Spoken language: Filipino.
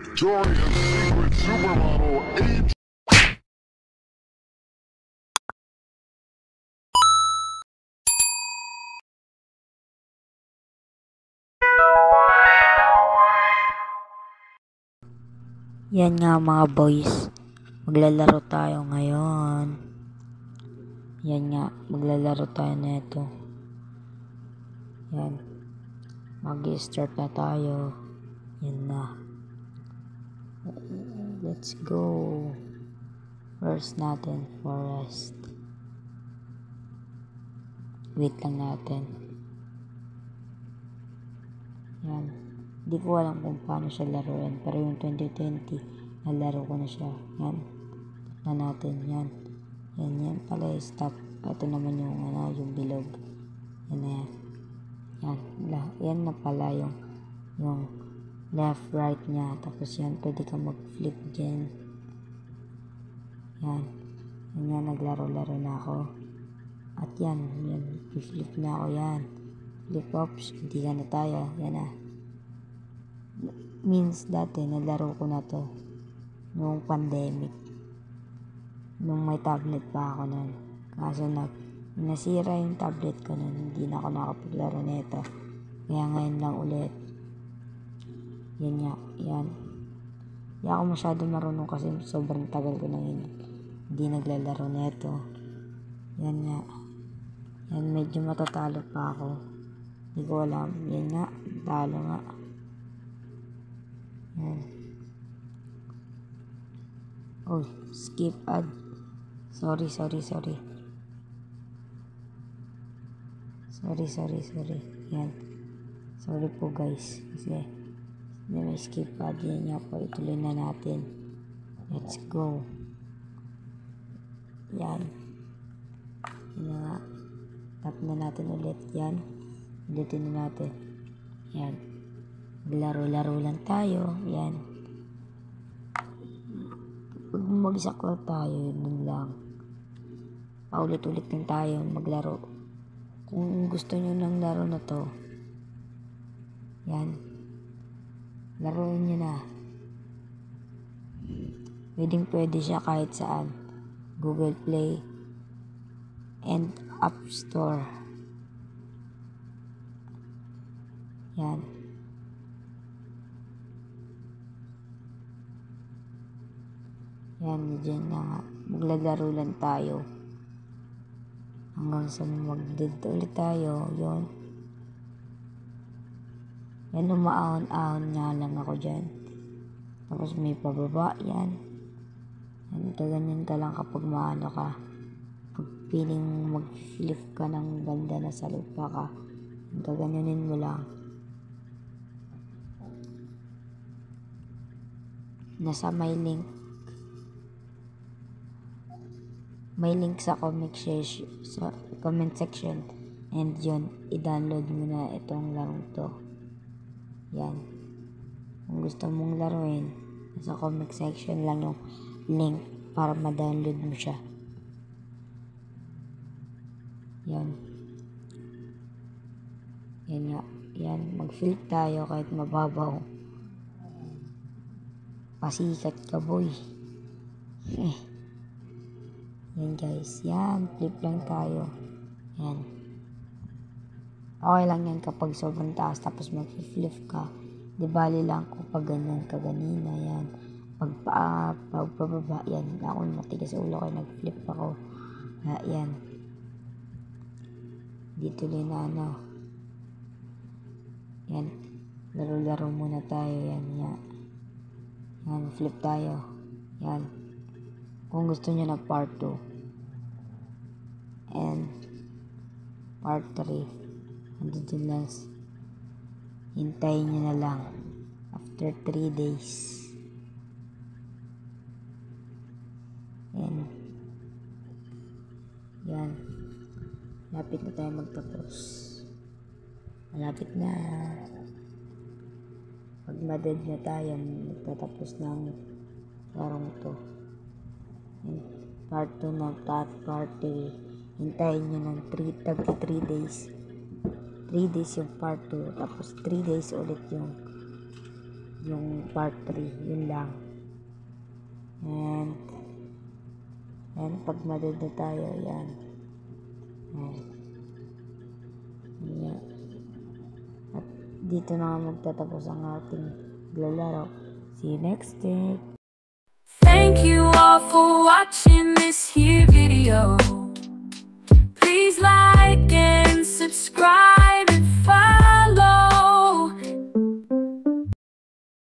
Victoria's Secret Supermodel age. Yan nga mga boys, maglalaro tayo ngayon. Yan nga, maglalaro tayo nito. Yan, mag-start na tayo. Yan na. Let's go. First natin, forest. Wait lang natin. Yan. Hindi ko alam kung paano siya laruin, pero yung 2020 nalaro ko na siya. Yan, tap na natin. Yan pala yung stop. Ito naman yung yung bilog. Yan na yan. Yan na pala yung left right niya. Tapos yan, pwede ka mag-flip dyan. Yan, naglaro-laro na ako. At yan, flip na ako. Yan, flip ups, hindi ka na tayo. Yan na. Means dati nalaro ko na to noong pandemic, nung may tablet pa ako nun. Kaso nasira yung tablet ko nun, hindi na ako nakapaglaro nito, kaya ngayon lang ulit. Yan nga, yan. Hindi ako masyado marunong kasi sobrang tagal ko nang hindi naglalaro nito. Yan nga, yan, medyo matatalo pa ako, hindi ko alam. Yan nga, talo nga. Yan. Oh, skip ad. Sorry. Yan. Sorry po guys. Kasi may skip ad. Yan nga po. Ituloy na natin. Let's go. Yan. Yan nga. Tap na natin ulit. Yan. Ulitin na natin. Yan. Laro-laro lang tayo. Yan. Pag mag-sakla tayo, yun lang. Paulit-ulit din tayo maglaro. Kung gusto nyo ng laro na to, yan, laruin nyo na. Pwede siya kahit saan. Google Play and App Store. Yan. Yan, dyan na nga. Maglalaro lang tayo. Hanggang sa mag-dead ulit tayo. Yun. Yan, umaahon-ahon nga lang ako dyan. Tapos may pababa. Yan. Yan, ganyan ka lang kapag maano ka. Pag feeling mag-flip ka ng banda na sa lupa ka, gaganyanin mo lang. Nasa may link sa comment section, and yun, i-download mo na itong larong to. Yan, kung gusto mong laruin, nasa comment section lang yung link para ma-download mo siya. Yan nga, yan, mag-flip tayo kahit mababaw. Pasikat ka boy. Yan guys, yan, flip lang tayo. Yan. Okay lang yan kapag sobrang taas tapos mag-flip ka. Di bali lang kung pag ganyan ka ganina. Yan. Pagpababa, yan. Ako matigas ulo ko, nag-flip ako. Yan. Dito din na ano. Yan. Laro-laro muna tayo. Yan. Yan, flip tayo. Yan. Kung gusto nyo na part 2 and part 3, andun lang, hintayin nyo na lang after 3 days. Yan, lapit na tayo magtapos. Malapit na. Pag madad na tayo, magtatapos ng larong to. Part 2 na, part 3. Hintayin nyo ng 3 days. 3 days yung part 2. Tapos 3 days ulit yung yung part 3, yun lang. And pag madod na tayo, yan. Yan. At dito na nga magtatapos ang ating lalaro. See you next week. Thank you all for watching this here video.